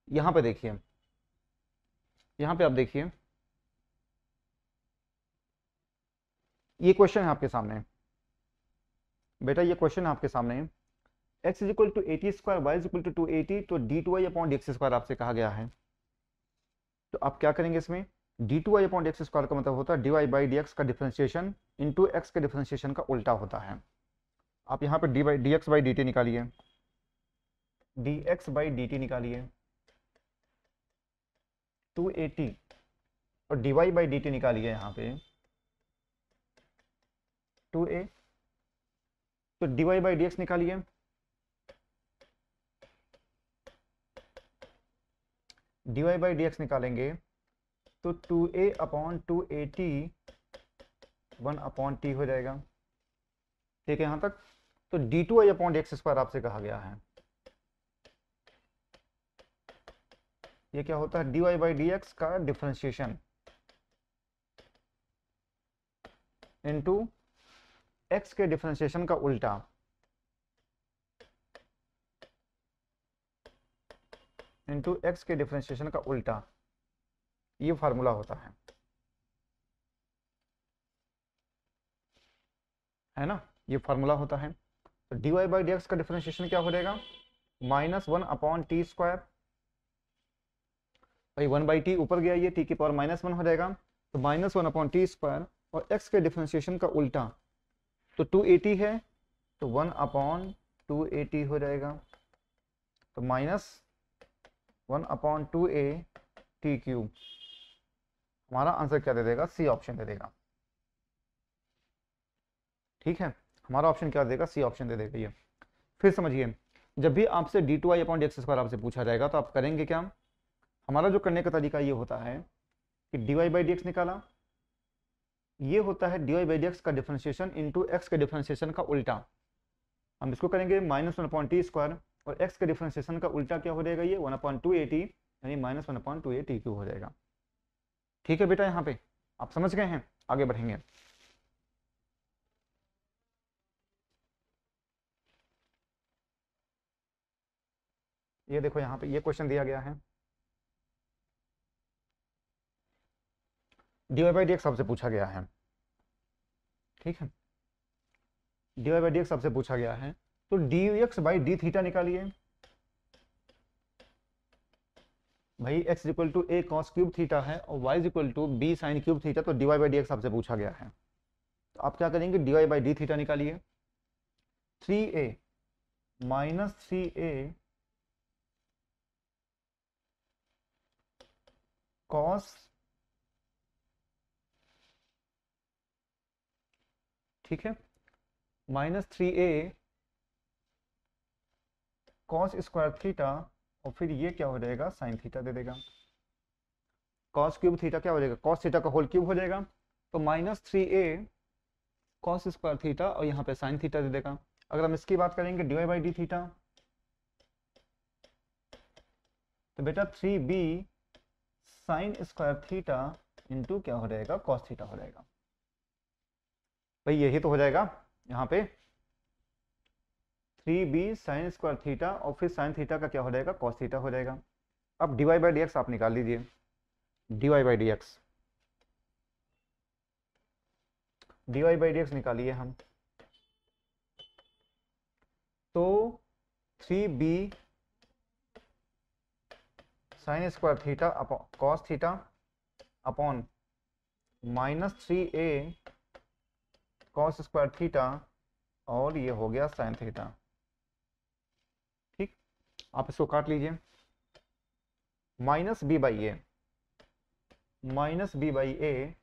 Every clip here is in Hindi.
यहां पे देखिए, यहां पे आप देखिए, ये क्वेश्चन है आपके सामने। बेटा ये क्वेश्चन है आपके सामने, x is equal to 80 square, y is equal to 280, तो d two y upon d x square आपसे कहा गया है। तो आप क्या करेंगे इसमें, d two y upon d x square का मतलब होता है d y by d x का डिफरेंशिएशन इंटू एक्स के डिफरेंशिएशन का उल्टा होता है। आप यहाँ पे d x by d t निकालिए, d x by d t निकालिए 280, और d y by d t निकालिए यहाँ पे 2a, तो d y by d x निकालिए, d y by d x निकालेंगे तो 2a अपॉन 280 1 अपॉन टी हो जाएगा। ठीक है यहाँ तक। तो d two i upon d x square आपसे कहा गया है, ये क्या होता है, d y by d x का डिफरेंशिएशन इनटू एक्स के डिफरेंशिएशन का उल्टा, इनटू एक्स के डिफरेंशिएशन का उल्टा, ये फार्मूला होता है ना, ये फार्मूला होता है। तो d y by d x का डिफरेंशिएशन क्या हो जाएगा, -1 अपॉन टी स्क्वायर, भाई 1 बाई टी ऊपर गया, ये टी की पावर -1 हो जाएगा, तो -1 अपॉन टी स्क्वायर, और एक्स के डिफरेंशिएशन का उल्टा, तो 280 है, तो 1 अपॉन 280 हो जाएगा, तो -1 अपॉन 2a टी क्यूब। हमारा आंसर क्या दे देगा, सी ऑप्शन दे देगा। ठीक है, हमारा ऑप्शन क्या देगा, सी ऑप्शन दे देगा ये। फिर समझिए, जब भी आपसे d two i upon d x square आपसे पूछा जाएगा तो आप करेंगे क्या, हमारा जो करने का तरीका ये होता है कि d y by d x निकाला, ये होता है d y by d x का डिफरेंशिएशन इंटू एक्स के डिफरेंशिएशन का उल्टा। हम इसको करेंगे -1 अपॉन टी स्क्वायर, और एक्स के डिफरेंशिएशन का उल्टा क्या हो जाएगा, ये 1 अपॉन 280, यानी -1 अपॉन 2a टी क्यूब हो जाएगा। ठीक है बेटा, यहाँ पे आप समझ गए हैं, आगे बढ़ेंगे। ये देखो यहाँ पे ये क्वेश्चन दिया गया है, d y by d x आपसे पूछा गया है। ठीक है, d y by d x आपसे पूछा गया है, तो d x by d theta निकालिए। भाई x equal to a cos cube theta है, और y equal to b sin cube theta, तो d y by d x आपसे पूछा गया है। तो आप क्या करेंगे, d y by d theta निकालिए, 3a माइनस 3a कॉस, ठीक है, -3a कॉस स्क्वायर थीटा, और फिर ये क्या हो जाएगा, साइन थीटा दे देगा। कॉस क्यूब थीटा क्या हो जाएगा, कॉस थीटा का होल क्यूब हो जाएगा, तो -3a कॉस स्क्वायर थीटा, और यहाँ पे साइन थीटा दे देगा। अगर हम इसकी बात करेंगे d y by d theta, तो बेटा 3b sine square theta into क्या हो जाएगा, कॉस थीटा हो जाएगा। भाई यही तो हो जाएगा यहाँ पे, 3b साइन स्क्वायर थीटा, और फिर साइन थीटा का क्या हो जाएगा, कॉस थीटा हो जाएगा। अब d y by d x आप निकाल लीजिए, d y by d x, d y by d x निकालिए हम, तो 3b sine square theta cos theta upon -3a cos square theta, और ये हो गया साइन थीटा। ठीक, आप इसको काट लीजिए, -b by a, -b by a,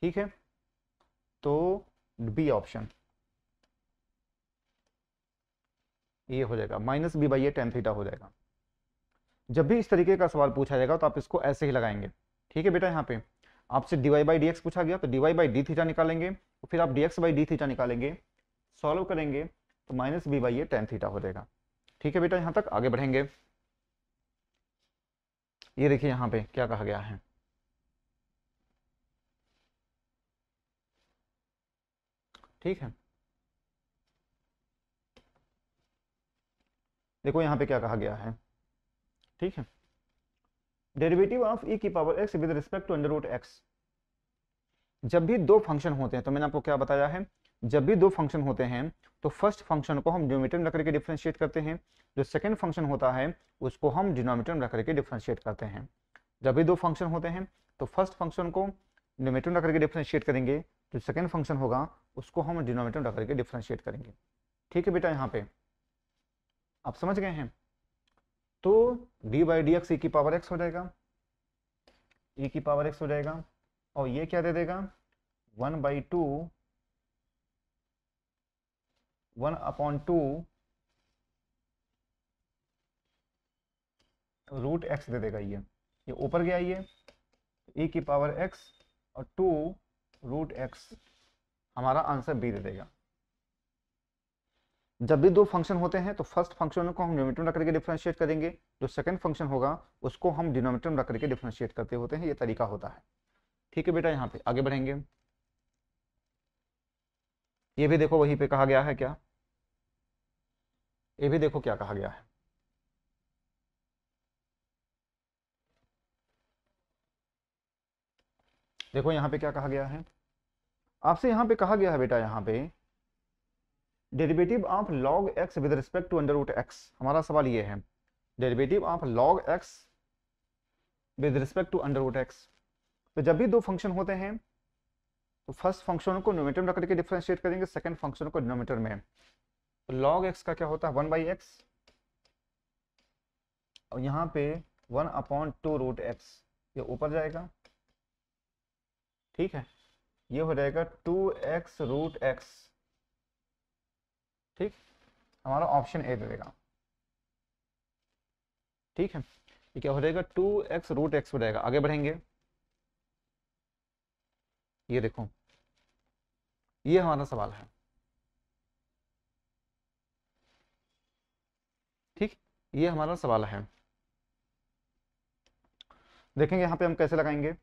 ठीक है, तो बी ऑप्शन ये हो जाएगा, -b by a tan theta हो जाएगा। जब भी इस तरीके का सवाल पूछा जाएगा तो आप इसको ऐसे ही लगाएंगे। ठीक है बेटा, यहाँ पे आपसे d y by d x पूछा गया, तो d y by d theta निकालेंगे, तो फिर आप d x by d theta निकालेंगे, सॉल्व करेंगे तो -b by a tan theta हो जाएगा। ठीक है बेटा, यहाँ तक आगे बढ़ेंगे। ये देखिए यहाँ पे क्या कहा गया है, ठीक है, देखो यहाँ पे क्या कहा गया है, ठीक है, डेरिवेटिव ऑफ e की power x with respect to under root x. जब भी दो फंक्शन होते हैं, तो मैंने आपको क्या बताया है, जब भी दो फंक्शन होते हैं तो फर्स्ट फंक्शन को हम न्यूमरेटर में रख करके डिफरेंशिएट करते हैं, जो सेकंड फंक्शन होता है उसको हम डिनोमिनेटर में रख करके डिफरेंशिएट करते हैं। जब भी दो फंक्शन होते हैं तो फर्स्ट फंक्शन को न्यूमरेटर में रख करके डिफरेंशिएट करेंगे, जो सेकंड फंक्शन होगा उसको हम डिनोमिनेटर में रख करके डिफरेंशिएट करेंगे। ठीक है बेटा, यहाँ पे आप समझ गए हैं। तो डी बाई डी एक्स ई की पावर एक्स हो जाएगा, ई की पावर एक्स हो जाएगा, और ये क्या दे देगा, 1/2 1/2 रूट एक्स दे देगा। ये ऊपर गया, ये e की पावर x और 2 रूट एक्स, हमारा आंसर बी दे देगा। जब भी दो फंक्शन होते हैं तो फर्स्ट फंक्शन को हम न्यूमरेटर में रख करके डिफरेंशिएट करेंगे, जो सेकंड फंक्शन होगा उसको हम डिनोमिनेटर में रख करके डिफरेंशिएट करते होते हैं, ये तरीका होता है। ठीक है बेटा, यहाँ पे आगे बढ़ेंगे। ये भी देखो वहीं पे कहा गया है क्या, ये भी देखो क्या कहा गया है, देखो यहाँ पे क्या कहा गया है, आपसे यहाँ पे कहा गया है बेटा, यहाँ पे derivative of log x with respect to under root x. हमारा सवाल ये है, derivative of log x with respect to under root x. तो जब भी दो फंक्शन होते हैं तो फर्स्ट फंक्शन को न्यूमरेटर में रख करके डिफरेंशिएट करेंगे, सेकंड फंक्शन को डिनोमिनेटर में। तो लॉग एक्स का क्या होता है, 1/x, और यहाँ पे 1/2 रूट एक्स, ये ऊपर जाएगा, ठीक है, ये हो जाएगा 2x रूट एक्स। ठीक, हमारा ऑप्शन ए दे देगा। ठीक है, ये क्या हो जाएगा, 2x रूट एक्स हो जाएगा। आगे बढ़ेंगे, ये देखो, ये हमारा सवाल है। ठीक, ये हमारा सवाल है। देखेंगे यहाँ पे हम कैसे लगाएंगे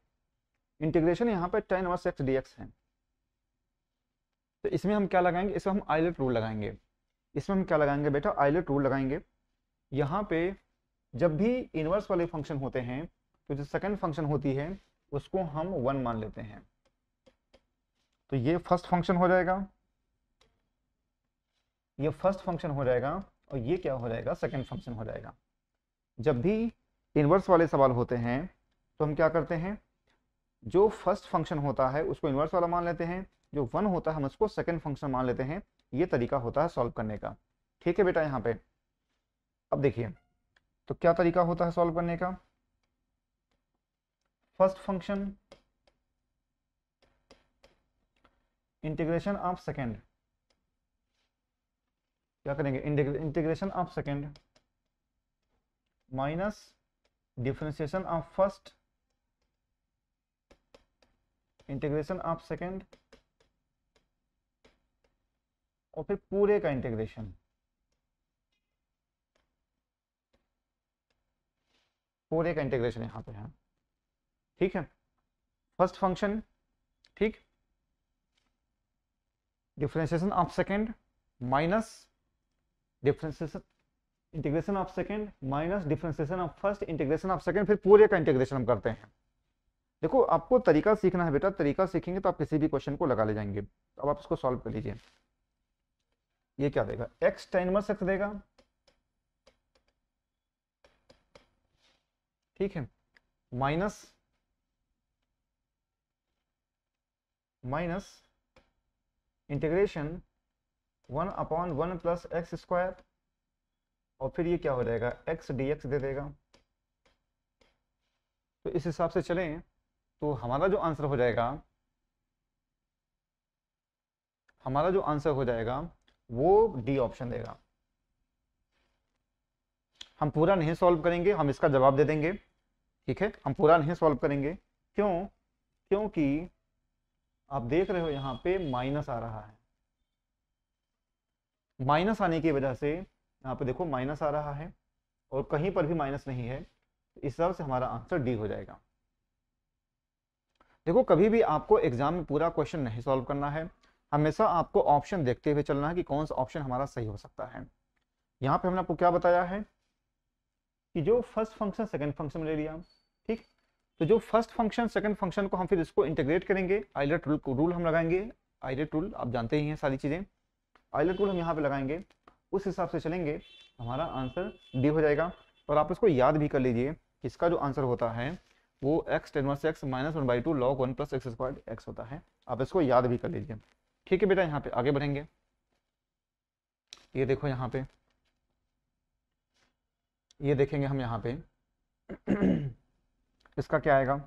इंटीग्रेशन। यहाँ पे tan इनवर्स x dx है, तो इसमें हम क्या लगाएंगे, इसमें हम आइलेट रूल लगाएंगे। इसमें हम क्या लगाएंगे बेटा, आइलेट रूल लगाएंगे। यहाँ पे जब भी इनवर्स वाले फंक्शन होते हैं तो जो सेकंड फंक्शन होती है उसको हम 1 मान लेते हैं। तो ये फर्स्ट फंक्शन हो जाएगा, ये फर्स्ट फंक्शन हो जाएगा, और ये क्या हो जाएगा, सेकंड फंक्शन हो जाएगा। जब भी इनवर्स वाले सवाल होते हैं तो हम क्या करते हैं, जो फर्स्ट फंक्शन होता है उसको इनवर्स वाला मान लेते हैं, जो 1 होता है हम उसको सेकंड फंक्शन मान लेते हैं। ये तरीका होता है सॉल्व करने का। ठीक है बेटा, यहाँ पे अब देखिए, तो क्या तरीका होता है सॉल्व करने का, first function integration of second, क्या करेंगे, integration of second minus differentiation of first integration of second, और फिर पूरे का इंटीग्रेशन, पूरे का इंटीग्रेशन यहाँ पे है। ठीक है, फर्स्ट फंक्शन, ठीक, differentiation of second minus differentiation integration of second minus differentiation of first integration of second, फिर पूरे का इंटीग्रेशन हम करते हैं। देखो आपको तरीका सीखना है बेटा, तरीका सीखेंगे तो आप किसी भी क्वेश्चन को लगा ले जाएंगे। तो अब आप इसको सॉल्व कर लीजिए। ये क्या देगा, x tan इनवर्स x देगा, ठीक है, minus integration 1/1 plus x square, और फिर ये क्या हो जाएगा, x dx दे देगा। तो इस हिसाब से चलें तो हमारा जो आंसर हो जाएगा, हमारा जो आंसर हो जाएगा वो डी ऑप्शन देगा। हम पूरा नहीं सॉल्व करेंगे, हम इसका जवाब दे देंगे। ठीक है, हम पूरा नहीं सॉल्व करेंगे, क्यों, क्योंकि आप देख रहे हो यहाँ पे माइनस आ रहा है। माइनस आने की वजह से यहाँ पे देखो माइनस आ रहा है, और कहीं पर भी माइनस नहीं है, तो इस हिसाब से हमारा आंसर डी हो जाएगा। देखो कभी भी आपको एग्जाम में पूरा क्वेश्चन नहीं सॉल्व करना है, हमेशा आपको ऑप्शन देखते हुए चलना है कि कौन सा ऑप्शन हमारा सही हो सकता है। यहाँ पे हमने आपको क्या बताया है कि जो फर्स्ट फंक्शन सेकंड फंक्शन में ले लिया, ठीक। तो जो फर्स्ट फंक्शन सेकंड फंक्शन को हम फिर इसको इंटीग्रेट करेंगे, आइलट रूल हम लगाएंगे। आइलट रूल आप जानते ही हैं सारी चीजें, आइलट रूल हम यहाँ पे लगाएंगे, उस हिसाब से चलेंगे, हमारा आंसर डी हो जाएगा। और आप इसको याद भी कर लीजिए कि इसका जो आंसर होता है वो x tan inverse x minus 1/2 log 1 plus x squared x होता है। आप इसको याद भी कर लीजिए, ठीक है बेटा। यहाँ पे आगे बढ़ेंगे, ये देखो यहाँ पे, ये देखेंगे हम यहाँ पे इसका क्या आएगा,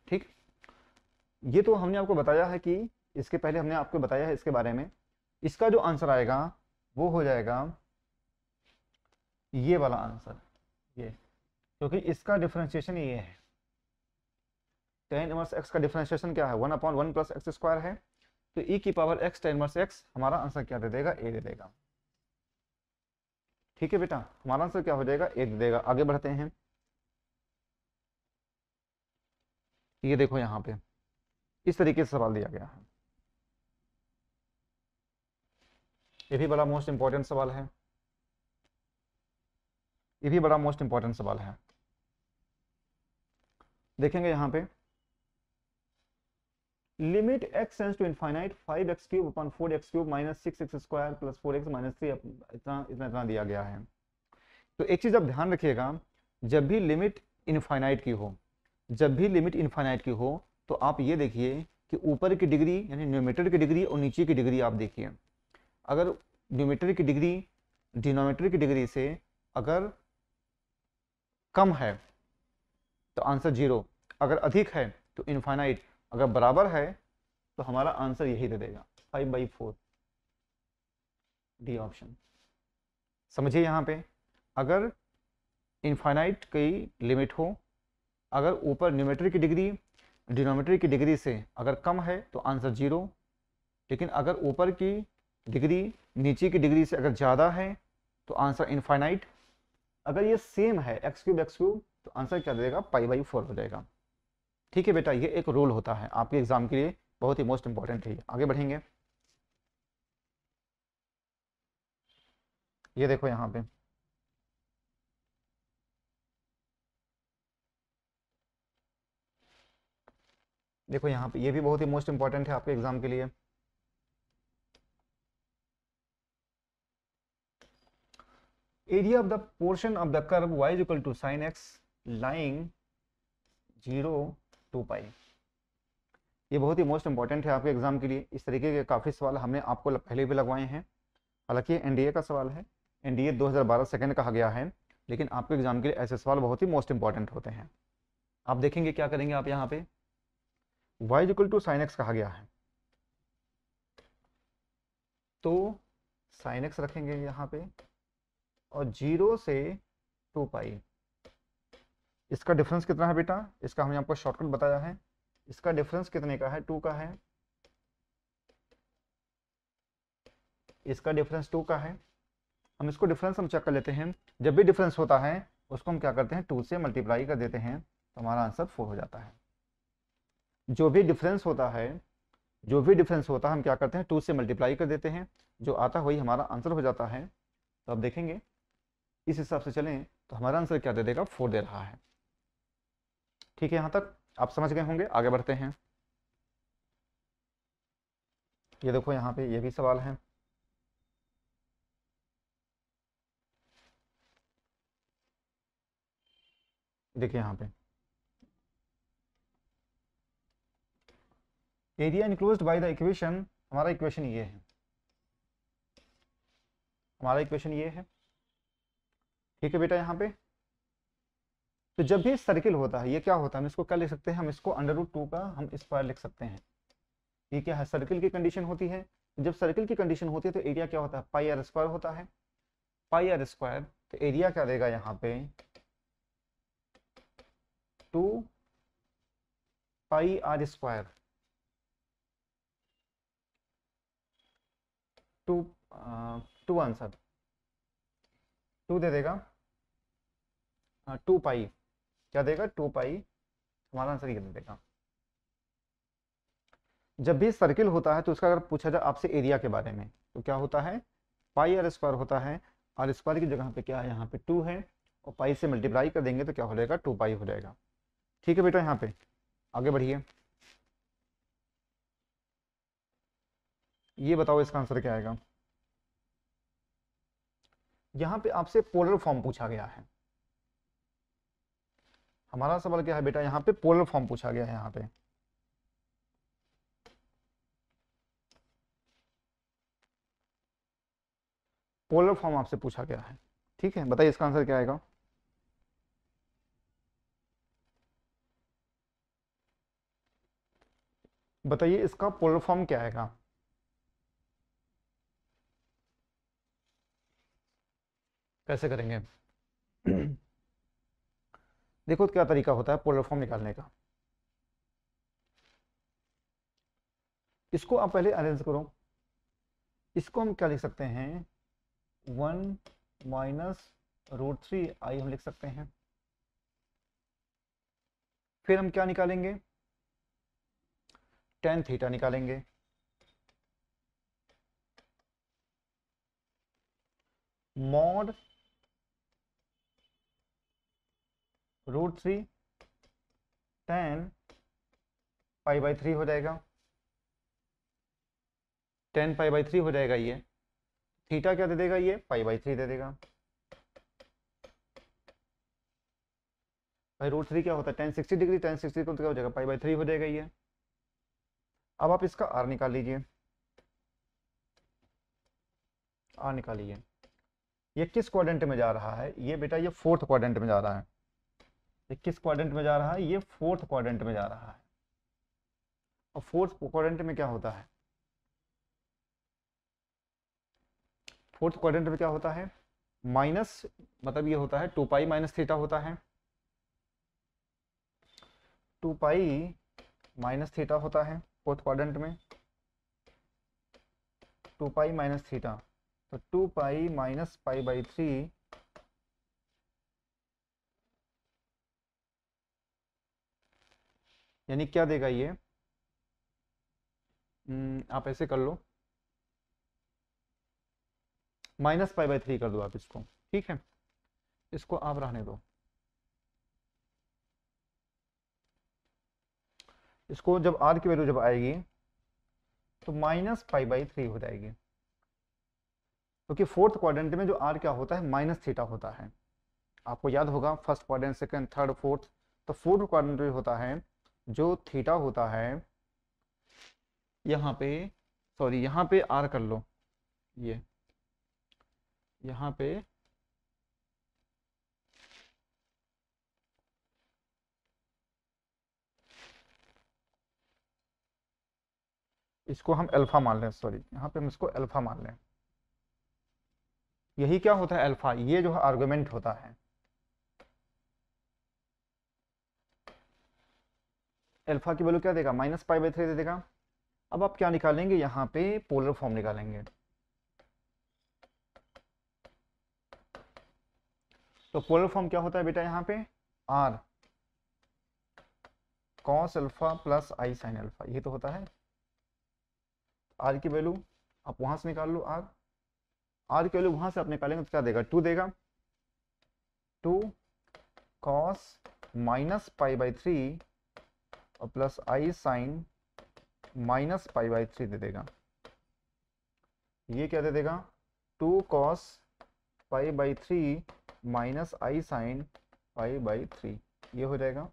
ठीक। ये तो हमने आपको बताया है कि इसके पहले हमने आपको बताया है इसके बारे में। इसका जो आंसर आएगा वो हो जाएगा ये वाला आंसर, ये, क्योंकि इसका डिफरेंशिएशन ये है। tan इनवर्स x का डिफरेंशिएशन क्या है, 1/1 प्लस एक्स स्क्वायर है। तो e की power x tan inverse x हमारा आंसर क्या दे देगा, a दे देगा। ठीक है बेटा, हमारा आंसर क्या हो जाएगा, a दे देगा। आगे बढ़ते हैं, ये देखो यहाँ पे इस तरीके से सवाल दिया गया है। ये भी बड़ा मोस्ट इंपॉर्टेंट सवाल है, ये भी बड़ा मोस्ट इंपॉर्टेंट सवाल है। देखेंगे यहाँ पे, limit x tends to infinite 5x³ upon 4x³ minus 6x² plus 4x minus 3, इतना इतना इतना दिया गया है। तो एक चीज आप ध्यान रखिएगा, जब भी लिमिट इनफाइनाइट की हो, जब भी लिमिट इनफाइनाइट की हो, तो आप ये देखिए कि ऊपर की डिग्री यानी न्यूमेरेटर की डिग्री और नीचे की डिग्री आप देखिए। अगर न्यूमेरेटर की डिग्री डिनोमिनेटर की डिग्री से अगर कम है तो आंसर 0, अगर अधिक है तो इनफाइनाइट, अगर बराबर है तो हमारा आंसर यही दे देगा 5/4, डी ऑप्शन। समझिए यहाँ पे, अगर इनफाइनाइट की लिमिट हो, अगर ऊपर न्यूमेरेटर की डिग्री डिनोमिनेटर की डिग्री से अगर कम है तो आंसर 0, लेकिन अगर ऊपर की डिग्री नीचे की डिग्री से अगर ज़्यादा है तो आंसर इनफाइनाइट। अगर ये सेम है x³ तो आंसर क्या देगा, π/4 हो जाएगा। ठीक है बेटा, ये एक रूल होता है आपके एग्जाम के लिए, बहुत ही मोस्ट इंपॉर्टेंट है। आगे बढ़ेंगे, ये देखो यहाँ पे, देखो यहाँ पे, ये भी बहुत ही मोस्ट इंपॉर्टेंट है आपके एग्जाम के लिए। Area of the portion of the curve y is equal to sin x lying 0 to π। ये बहुत ही मोस्ट इंपॉर्टेंट है आपके एग्जाम के लिए। इस तरीके के काफ़ी सवाल हमने आपको पहले भी लगवाए हैं। हालांकि एनडीए का सवाल है, एनडीए 2012 सेकंड कहा गया है, लेकिन आपके एग्जाम के लिए ऐसे सवाल बहुत ही मोस्ट इंपॉर्टेंट होते हैं। आप देखेंगे क्या करेंगे आप यहाँ पे, y is equal to sin x कहा गया है, तो sin x रखेंगे यहाँ पे और 0 से 2π। इसका डिफरेंस कितना है बेटा, इसका हमने आपको शॉर्टकट बताया है, इसका डिफरेंस कितने का है, 2 का है। इसका डिफरेंस 2 का है। हम इसको डिफरेंस हम चेक कर लेते हैं। जब भी डिफरेंस होता है उसको हम क्या करते हैं, 2 से मल्टीप्लाई कर देते हैं, तो हमारा आंसर 4 हो जाता है। जो भी डिफरेंस होता है, जो भी डिफरेंस होता है हम क्या करते हैं, 2 से मल्टीप्लाई कर देते हैं, जो आता है वही हमारा आंसर हो जाता है। तो अब देखेंगे इस हिसाब से चलें तो हमारा आंसर क्या दे देगा, 4 दे रहा है। ठीक है, यहाँ तक आप समझ गए होंगे। आगे बढ़ते हैं, ये देखो यहाँ पे ये भी सवाल है। देखिए यहाँ पे, area enclosed by the equation, हमारा इक्वेशन ये है, हमारा इक्वेशन ये है। ठीक है बेटा, यहाँ पे तो जब भी सर्किल होता है, ये क्या होता है, हम इसको क्या लिख सकते हैं, हम इसको √2 का हम स्क्वायर लिख सकते हैं। ये क्या है, सर्किल की कंडीशन होती है। जब सर्किल की कंडीशन होती है तो एरिया क्या होता है, πr² होता है। πr², तो एरिया क्या देगा यहाँ पे, 2πr², 2 आंसर 2 दे देगा, 2π क्या देगा, 2π, हमारा आंसर ये दे देगा। जब भी सर्किल होता है तो उसका अगर पूछा जाए आपसे एरिया के बारे में तो क्या होता है, पाई आर स्क्वायर होता है। आर स्क्वायर की जगह पे क्या है, यहाँ पे 2 है, और पाई से मल्टीप्लाई कर देंगे तो क्या हो जाएगा, 2 पाई हो जाएगा। ठीक है बेटा, यहाँ पे आगे बढ़िए, ये बताओ इसका आंसर क्या आएगा। यहाँ पे आपसे पोलर फॉर्म पूछा गया है। हमारा सवाल क्या है बेटा, यहाँ पे पोलर फॉर्म पूछा गया है। यहाँ पे पोलर फॉर्म आपसे पूछा गया है। ठीक है, बताइए इसका आंसर क्या आएगा। बताइए इसका पोलर फॉर्म क्या आएगा। कैसे करेंगे देखो क्या तरीका होता है पोलर फॉर्म निकालने का। इसको आप पहले अरेंज करो। इसको हम क्या लिख सकते हैं, 1 माइनस रूट 3 आई हम लिख सकते हैं। फिर हम क्या निकालेंगे, टेन थीटा निकालेंगे। Mod root 3 tan pi by 3 हो जाएगा, 10 पाई बाई 3 हो जाएगा। ये थीटा क्या दे देगा, ये पाई बाई 3 दे देगा। भाई रूट 3 क्या होता है, 1060 डिग्री, 1060 को तो क्या हो जाएगा, पाई बाई 3 हो जाएगा ये। अब आप इसका आर निकाल लीजिए, आर निकालिए। ये किस क्वाड्रेंट में जा रहा है, ये बेटा ये फोर्थ क्वाड्रेंट में जा रहा है। ये किस क्वाड्रेंट में जा रहा है, ये फोर्थ क्वाड्रेंट में जा रहा है। और फोर्थ क्वाड्रेंट में क्या होता है, फोर्थ क्वाड्रेंट में क्या होता है, माइनस, मतलब ये होता है 2 पाई माइनस थीटा होता है, 2 पाई माइनस थीटा होता है फोर्थ क्वाड्रेंट में, 2 पाई माइनस थीटा। तो 2 पाई माइनस पाई बाई 3 यानी क्या देगा ये, आप ऐसे कर लो, माइनस पाई बाई 3 कर दो आप इसको। ठीक है, इसको आप रहने दो। इसको जब आर की वैल्यू जब आएगी तो माइनस पाई बाई 3 हो जाएगी, क्योंकि फोर्थ क्वाड्रेंट में जो आर क्या होता है, माइनस थीटा होता है। आपको याद होगा first quadrant, second, third, fourth. तो फोर्थ क्वाड्रेंट में होता है जो थीटा होता है, यहाँ पे, सॉरी यहाँ पे आर कर लो, ये यहाँ पे इसको हम अल्फा मान लें, सॉरी यहाँ पे हम इसको अल्फा मान लें। यही क्या होता है अल्फा, ये जो है आर्गुमेंट होता है। अल्फा की वैल्यू क्या देगा, माइनस पाई बाई 3 दे देगा। अब आप क्या निकालेंगे, यहाँ पे पोलर फॉर्म निकालेंगे। तो पोलर फॉर्म क्या होता है बेटा, यहाँ पे r cos alpha plus i sine alpha, ये तो होता है। आर की वैल्यू आप वहां से निकाल लो, आर, आर की वैल्यू वहां से आप निकालेंगे तो क्या देगा, 2 देगा। 2 कॉस माइनस पाई बाई 3 और plus i sine minus pi by 3 दे देगा। ये क्या दे देगा, 2 cos pi by 3 minus i sine pi by 3, ये हो जाएगा।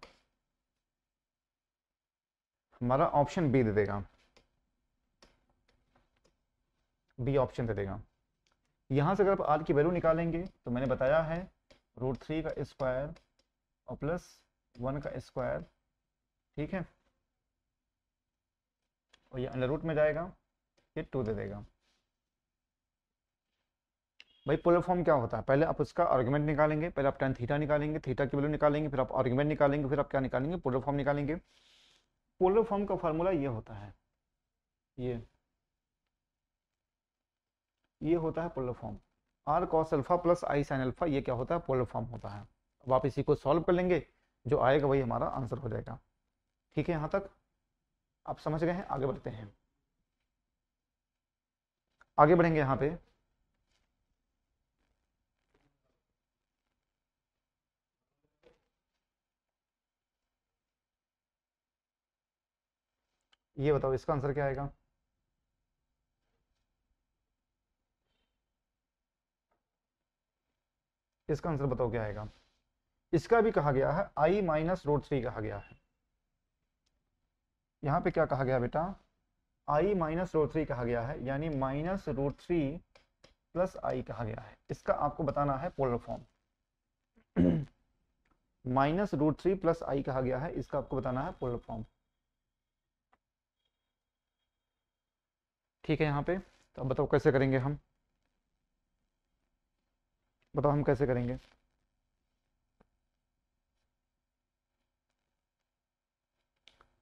हमारा ऑप्शन बी दे देगा, बी ऑप्शन दे देगा। यहां से अगर आप आर की वैल्यू निकालेंगे तो मैंने बताया है रूट 3 का स्क्वायर और प्लस 1 का स्क्वायर। ठीक है, और ये अंडर रूट में जाएगा, ये 2 दे देगा। भाई पोलर फॉर्म क्या होता है, पहले आप उसका आर्गुमेंट निकालेंगे, पहले आप टेन थीटा निकालेंगे, थीटा की वैल्यू निकालेंगे, फिर आप आर्गुमेंट निकालेंगे, फिर आप क्या निकालेंगे, पोलर फॉर्म निकालेंगे। पोलर फॉर्म का फार्मूला ये होता है, ये होता है polar form. R cos alpha plus i sine alpha, ये क्या होता है, पोलर फॉर्म होता है। अब आप इसी को सॉल्व कर लेंगे, जो आएगा वही हमारा आंसर हो जाएगा। ठीक है यहाँ तक। आप समझ गए हैं? आगे बढ़ते हैं, आगे बढ़ेंगे यहाँ पे। ये बताओ इसका आंसर क्या आएगा? इसका आंसर बताओ क्या आएगा? इसका भी कहा गया है आई माइनस रूट थ्री कहा गया है। यहाँ पे क्या कहा गया बेटा? आई माइनस रूट थ्री कहा गया है, यानी minus root three plus i कहा गया है। इसका आपको बताना है polar form. Minus root three plus i कहा गया है, इसका आपको बताना है पोलर फॉर्म। ठीक है यहाँ पे, तो अब बताओ कैसे करेंगे हम? बताओ हम कैसे करेंगे?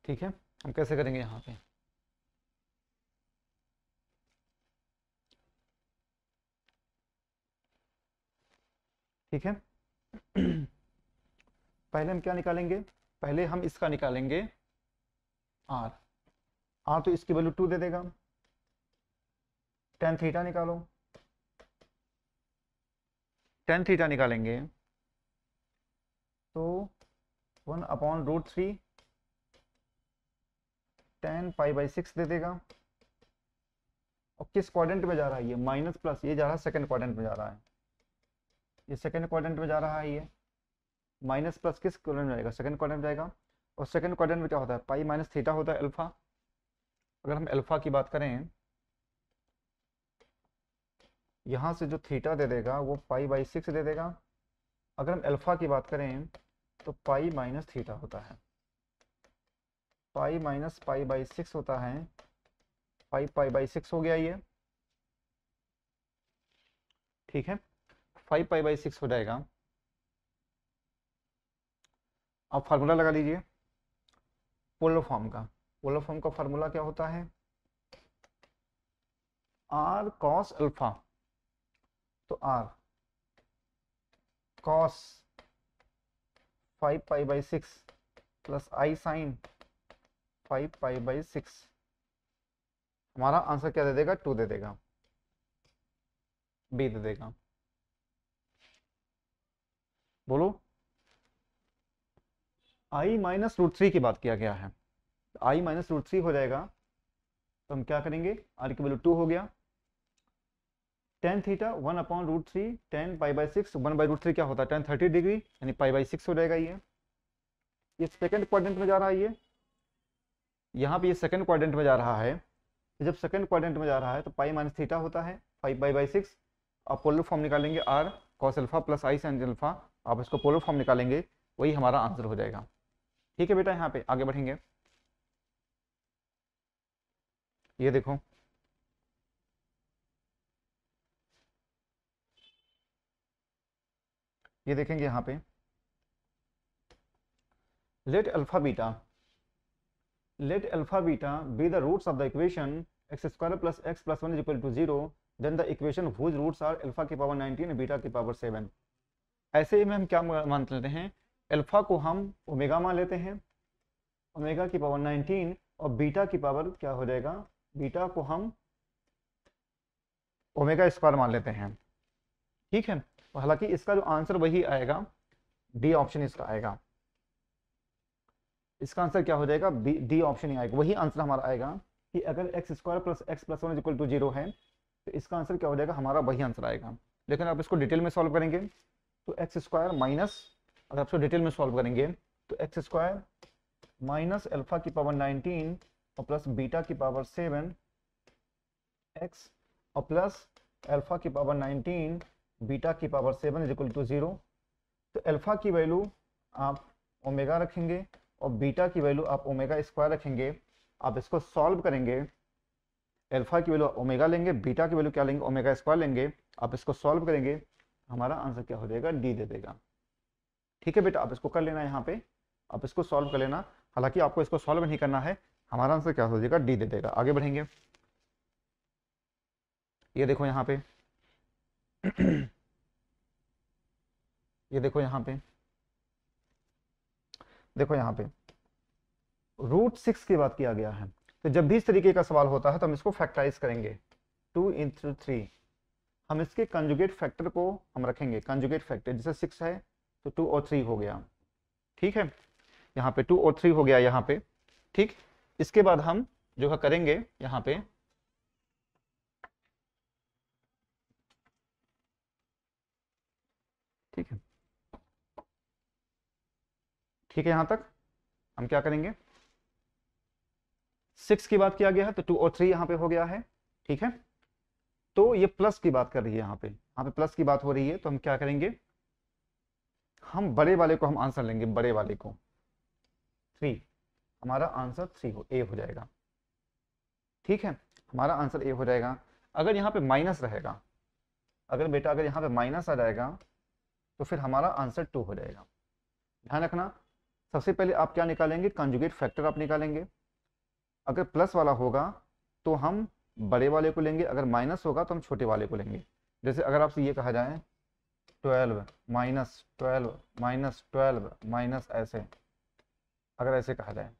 ठीक है, हम कैसे करेंगे यहाँ पे? ठीक है। पहले हम क्या निकालेंगे? पहले हम इसका निकालेंगे आर। आर तो इसकी वैल्यू 2 दे देगा। टेन थीटा निकालो। टेन थीटा निकालेंगे तो 1/√3 टेन पाई बाई 6 दे देगा। और किस क्वाड्रेंट में जा रहा है ये? माइनस प्लस, ये जा रहा है सेकंड क्वाड्रेंट में जा रहा है। ये सेकंड क्वाड्रेंट में जा रहा है, ये माइनस प्लस किस क्वाड्रेंट में जाएगा? सेकंड क्वाड्रेंट में जाएगा। और सेकंड क्वाड्रेंट में क्या होता है? पाई माइनस थीटा होता है, अल्फा। अगर हम अल्फा की बात करें, यहाँ से जो थीटा दे देगा वो पाई बाई 6 दे देगा। अगर हम अल्फा की बात करें तो पाई माइनस थीटा होता है। पाई माइनस पाई बाई 6 होता है। पाई पाई बाई 6 हो गया ये। ठीक है, 5 पाई बाई 6 हो जाएगा। आप फार्मूला लगा लीजिए पोलर फॉर्म का। पोलर फॉर्म का फार्मूला क्या होता है? R cos alpha. तो r cos 5 pi by 6 plus i sin 5 pi by 6, हमारा आंसर क्या दे देगा? 2 दे देगा, बी दे देगा। बोलो। आई माइनस रूट थ्री की बात किया गया है, आई माइनस रूट थ्री हो जाएगा। तो हम क्या करेंगे? आर की वैल्यू 2 हो गया। Tan theta 1/√3 ten pi by 6, 1/√3 क्या होता है? टेन 30 डिग्री, यानी पाई बाई 6 हो जाएगा ये सेकंड क्वाड्रेंट में जा रहा है। ये यहाँ पे ये सेकंड क्वाड्रेंट में जा रहा है। तो जब सेकंड क्वाड्रेंट में जा रहा है तो पाई माइनस थीटा होता है 5 पाई बाई 6। आप पोलर फॉर्म निकालेंगे r cos alpha plus i sine alpha, आप इसको पोलर फॉर्म निकालेंगे, वही हमारा आंसर हो जाएगा। ठीक है बेटा, यहाँ पे आगे बढ़ेंगे। ये देखो, ये देखेंगे यहाँ पे, let alpha beta be the roots of the equation x square plus x plus 1 is equal to 0, then the equation whose roots are alpha की पावर 19 and बीटा की पावर 7। ऐसे ही में हम क्या मान लेते हैं? अल्फा को हम ओमेगा मान लेते हैं, ओमेगा की पावर 19, और बीटा की पावर क्या हो जाएगा? बीटा को हम ओमेगा स्क्वायर मान लेते हैं। ठीक है, तो हालांकि इसका जो आंसर वही आएगा, डी ऑप्शन इसका आएगा। इसका आंसर क्या हो जाएगा? डी ऑप्शन ही आएगा, वही आंसर हमारा आएगा कि अगर x square plus x plus 1 is equal to 0 है तो इसका आंसर क्या हो जाएगा? हमारा वही आंसर आएगा। लेकिन आप इसको डिटेल में सॉल्व करेंगे तो एक्स स्क्वायर माइनस, अगर आप इसको डिटेल में सॉल्व करेंगे तो एक्स स्क्वायर माइनस अल्फा की पावर 19 और प्लस बीटा की पावर 7 एक्स और प्लस अल्फा की पावर 19 बीटा की पावर 7 इज इक्वल टू 0। तो अल्फा की वैल्यू आप ओमेगा रखेंगे और बीटा की वैल्यू आप ओमेगा स्क्वायर रखेंगे। आप इसको सॉल्व करेंगे, अल्फा की वैल्यू ओमेगा लेंगे, बीटा की वैल्यू क्या लेंगे? ओमेगा स्क्वायर लेंगे। आप इसको सॉल्व करेंगे, हमारा आंसर क्या हो जाएगा? डी दे देगा। ठीक है बेटा, आप इसको कर लेना, यहाँ पे आप इसको सॉल्व कर लेना। हालांकि आपको इसको सॉल्व नहीं करना है, हमारा आंसर क्या हो जाएगा? डी दे देगा। आगे बढ़ेंगे, ये देखो यहाँ पे। ये देखो यहाँ पे, देखो यहाँ पे √6 की बात किया गया है। तो जब भी इस तरीके का सवाल होता है तो हम इसको फैक्टराइज करेंगे। 2 × 3, हम इसके कंजुगेट फैक्टर को हम रखेंगे, कंजुगेट फैक्टर जैसे 6 है तो 2 और 3 हो गया, ठीक है। यहाँ पे 2 और 3 हो गया यहाँ पे, ठीक। इसके बाद हम जो है करेंगे यहाँ पे, ठीक है, ठीक है। यहाँ तक हम क्या करेंगे, 6 की बात किया गया है तो 2 और 3 यहाँ पे हो गया है, ठीक है। तो ये प्लस की बात कर रही है, यहाँ पे प्लस की बात हो रही है, तो हम क्या करेंगे, हम बड़े वाले को हम आंसर लेंगे, बड़े वाले को 3, हमारा आंसर 3 ए हो जाएगा, ठीक है। हमारा आंसर ए हो जाएगा। अगर यहाँ पे माइनस रहेगा, अगर बेटा अगर यहाँ पे माइनस आ जाएगा तो फिर हमारा आंसर 2 हो जाएगा। ध्यान रखना, सबसे पहले आप क्या निकालेंगे, कंजुगेट फैक्टर आप निकालेंगे। अगर प्लस वाला होगा तो हम बड़े वाले को लेंगे, अगर माइनस होगा तो हम छोटे वाले को लेंगे। जैसे अगर आपसे ये कहा जाए 12 -12 माइनस ऐसे, अगर ऐसे कहा जाए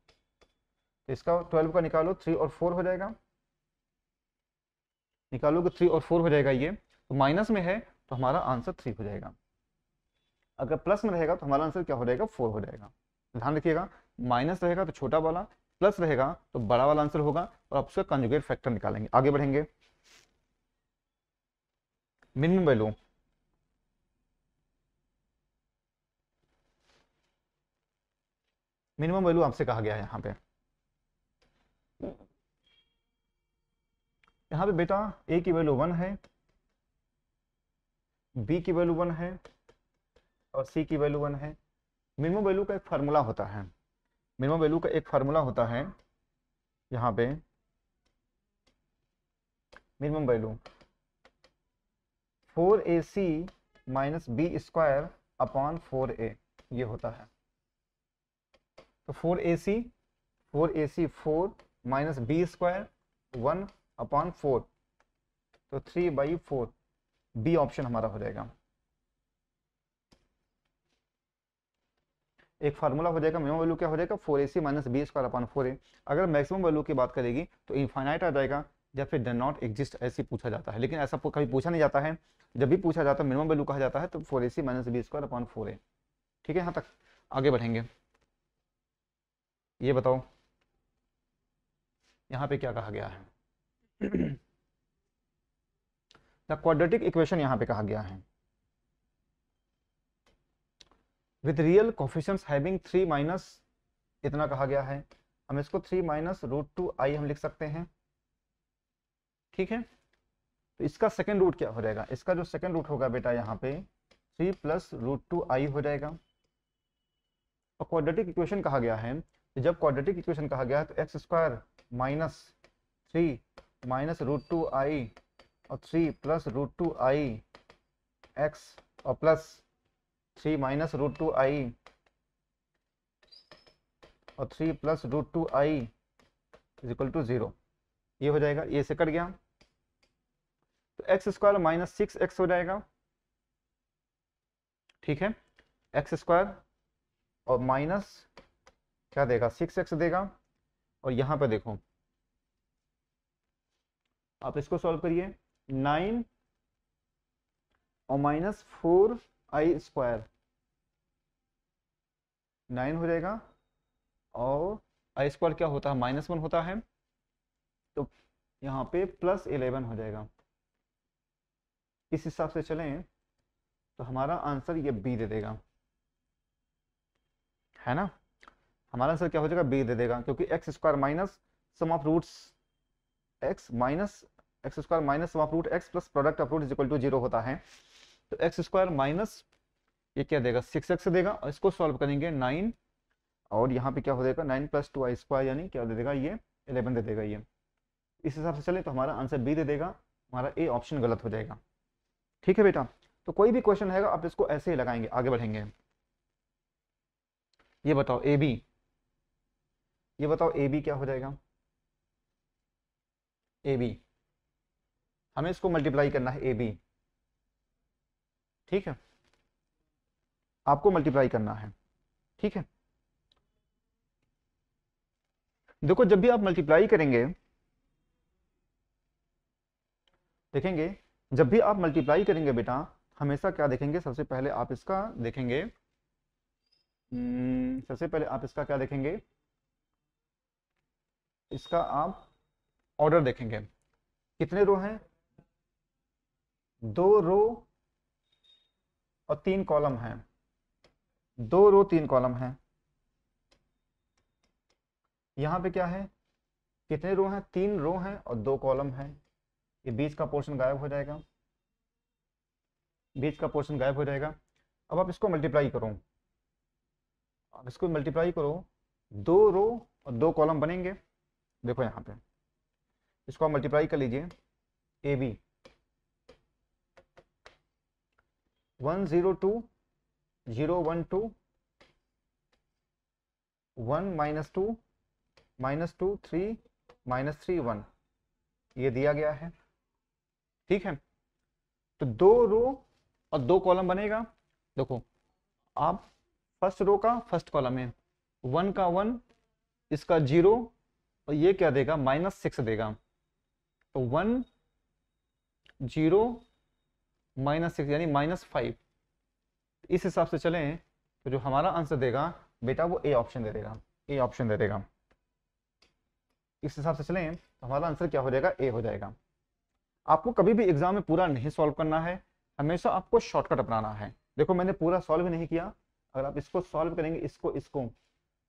तो इसका 12 का निकालो, 3 और 4 हो जाएगा, निकालोगे 3 और 4 हो जाएगा। ये तो माइनस में है तो हमारा आंसर 3 हो जाएगा। अगर प्लस में रहेगा तो हमारा आंसर क्या हो जाएगा, 4 हो जाएगा। ध्यान रखिएगा, माइनस रहेगा तो छोटा वाला, प्लस रहेगा तो बड़ा वाला आंसर होगा, और आप उसका कंजुगेट फैक्टर निकालेंगे। आगे बढ़ेंगे, मिनिमम वैल्यू, मिनिमम वैल्यू आपसे कहा गया है यहाँ पे। यहाँ पे बेटा ए की वैल्यू 1 है, बी की वैल्यू 1 है और सी की वैल्यू 1 है। मिनिमम वैल्यू का एक फार्मूला होता है, मिनिमम वैल्यू का एक फार्मूला होता है यहाँ पे, minimum value 4ac minus b square upon 4a, ये होता है। तो 4ac 4 minus b square 1 upon 4, तो 3/4, बी ऑप्शन हमारा हो जाएगा। एक फार्मूला हो जाएगा, मिनिमम वैल्यू क्या हो जाएगा, 4ac minus b square upon 4a। अगर मैक्सिमम वैल्यू की बात करेगी तो इनफाइनाइट आ जाएगा, या फिर डन नॉट एग्जिस्ट ऐसे पूछा जाता है, लेकिन ऐसा कभी पूछा नहीं जाता है। जब भी पूछा जाता है मिनिमम वैल्यू कहा जाता है तो 4ac minus b square upon 4a, ठीक है। यहाँ तक आगे बढ़ेंगे, ये बताओ यहाँ पे क्या कहा गया है। द क्वाड्रेटिक इक्वेशन यहाँ पे कहा गया है, with real coefficients having 3 minus इतना कहा गया है। हम इसको 3 माइनस √2i हम लिख सकते हैं, ठीक है। तो इसका सेकंड रूट क्या हो जाएगा, इसका जो सेकंड रूट होगा बेटा यहाँ पे 3 प्लस √2i हो जाएगा। और क्वाड्रेटिक इक्वेशन कहा गया है, जब क्वाड्रेटिक इक्वेशन कहा गया है तो x square minus 3 minus √2i और 3 प्लस √2i एक्स और प्लस 3 माइनस √2i और 3 plus √2i is equal to 0, ये हो जाएगा, ये से कट गया। तो एक्स स्क्वायर माइनस 6x हो जाएगा, ठीक है। एक्स स्क्वायर और माइनस क्या देगा, 6x देगा। और यहां पर देखो आप इसको सॉल्व करिए, 9 और माइनस 4i स्क्वायर 9 हो जाएगा, और i स्क्वायर क्या होता है, -1 होता है, तो यहाँ पे +11 हो जाएगा। इस हिसाब से चलें तो हमारा आंसर ये बी दे देगा, है ना। हमारा आंसर क्या हो जाएगा, बी दे देगा, क्योंकि x square minus sum of roots x minus x square minus sum of root x plus product of root is equal to 0 होता है। तो एक्स स्क्वायर माइनस ये क्या देगा, 6x देगा, और इसको सॉल्व करेंगे 9, और यहाँ पे क्या हो जाएगा 9 + 2i स्क्वायर, यानी क्या दे देगा, ये 11 दे देगा। ये इस हिसाब से चले तो हमारा आंसर बी दे देगा, हमारा ए ऑप्शन गलत हो जाएगा, ठीक है बेटा। तो कोई भी क्वेश्चन है आप इसको ऐसे ही लगाएंगे। आगे बढ़ेंगे, ये बताओ ए बी, ये बताओ ए बी क्या हो जाएगा, ए बी हमें इसको मल्टीप्लाई करना है, ए बी, ठीक है, आपको मल्टीप्लाई करना है, ठीक है। देखो जब भी आप मल्टीप्लाई करेंगे, देखेंगे जब भी आप मल्टीप्लाई करेंगे बेटा, हमेशा क्या देखेंगे, सबसे पहले आप इसका देखेंगे, सबसे पहले आप इसका क्या देखेंगे, इसका आप ऑर्डर देखेंगे। कितने रो हैं, 2 रो और 3 कॉलम हैं, 2 रो 3 कॉलम हैं। यहां पे क्या है, कितने रो हैं, 3 रो हैं और 2 कॉलम हैं। ये बीच का पोर्शन गायब हो जाएगा, बीच का पोर्शन गायब हो जाएगा। अब आप इसको मल्टीप्लाई करो, आप इसको मल्टीप्लाई करो, 2 रो और 2 कॉलम बनेंगे। देखो यहाँ पे इसको आप मल्टीप्लाई कर लीजिए, ए बी 102 012 1 -2 -2 3 -3 1, ये दिया गया है। ठीक है, तो 2 रो और 2 कॉलम बनेगा। देखो आप फर्स्ट रो का फर्स्ट कॉलम है, 1 का 1, इसका 0 और ये क्या देगा, -6 देगा। तो 1 0 -6 यानी -5। इस हिसाब से चलें तो जो हमारा आंसर देगा बेटा वो ए ऑप्शन दे देगा, ए ऑप्शन दे देगा। इस हिसाब से चलें तो हमारा आंसर क्या हो जाएगा, ए हो जाएगा। आपको कभी भी एग्जाम में पूरा नहीं सॉल्व करना है, हमेशा आपको शॉर्टकट अपनाना है। देखो मैंने पूरा सॉल्व नहीं किया, अगर आप इसको सॉल्व करेंगे, इसको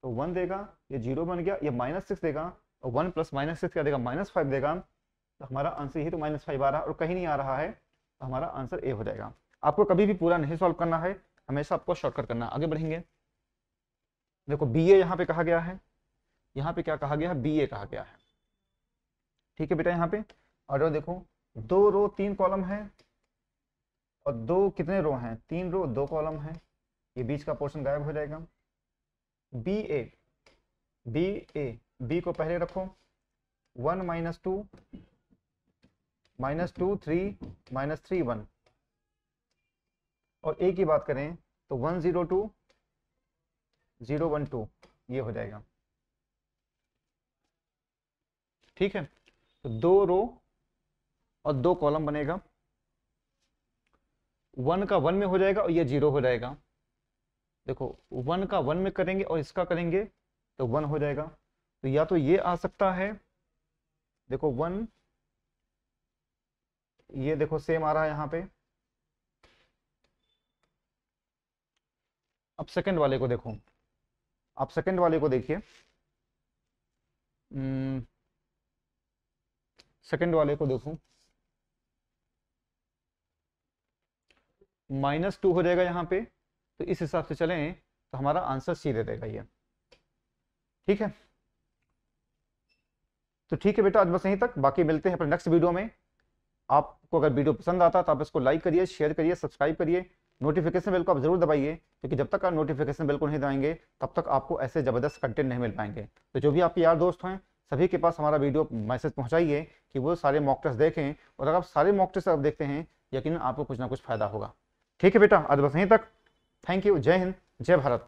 तो 1 देगा, ये 0 बन गया, ये -6 देगा, और 1 + -6 क्या देगा, -5 देगा। तो हमारा आंसर यही तो -5 आ रहा है और कहीं नहीं आ रहा है, तो हमारा आंसर ए हो जाएगा। आपको कभी भी पूरा नहीं सॉल्व करना है, हमेशा आपको शॉर्टकट करना है। आगे बढ़ेंगे, देखो बी ए यहाँ पे कहा गया है, यहाँ पे क्या कहा गया है, बी ए कहा गया है। ठीक है बेटा, यहाँ पे ऑर्डर देखो, 2 रो 3 कॉलम है और 2 कितने रो हैं, 3 रो 2 कॉलम है, ये बीच का पोर्शन गायब हो जाएगा। बी ए, बी को पहले रखो, 1 -2 -2 3 -3 1, और ए की बात करें तो 102 012, ये हो जाएगा। ठीक है, तो 2 रो और 2 कॉलम बनेगा, 1 का 1 में हो जाएगा और ये 0 हो जाएगा। देखो 1 का 1 में करेंगे और इसका करेंगे तो 1 हो जाएगा। तो या तो ये आ सकता है, देखो 1, ये देखो सेम आ रहा है यहाँ पे। अब सेकंड वाले को देखो, आप सेकंड वाले को देखिए, सेकंड वाले को देखो, -2 हो जाएगा यहाँ पे। तो इस हिसाब से चलें तो हमारा आंसर सी दे देगा ये। ठीक है, तो ठीक है बेटा, आज बस यहीं तक, बाकी मिलते हैं अपने नेक्स्ट वीडियो में। आपको अगर वीडियो पसंद आता तो आप इसको लाइक करिए, शेयर करिए, सब्सक्राइब करिए, नोटिफिकेशन बेल को आप जरूर दबाइए, क्योंकि जब तक आप नोटिफिकेशन बेल को नहीं दबाएंगे तब तक आपको ऐसे जबरदस्त कंटेंट नहीं मिल पाएंगे। तो जो भी आपके यार दोस्त हैं सभी के पास हमारा वीडियो मैसेज पहुंचाइए कि वो सारे मॉक टेस्ट देखें, और अगर आप सारे मॉक टेस्ट आप देखते हैं यकीनन आपको कुछ ना कुछ फायदा होगा। ठीक है बेटा, आज बस यहीं तक। थैंक यू, जय हिंद, जय भारत।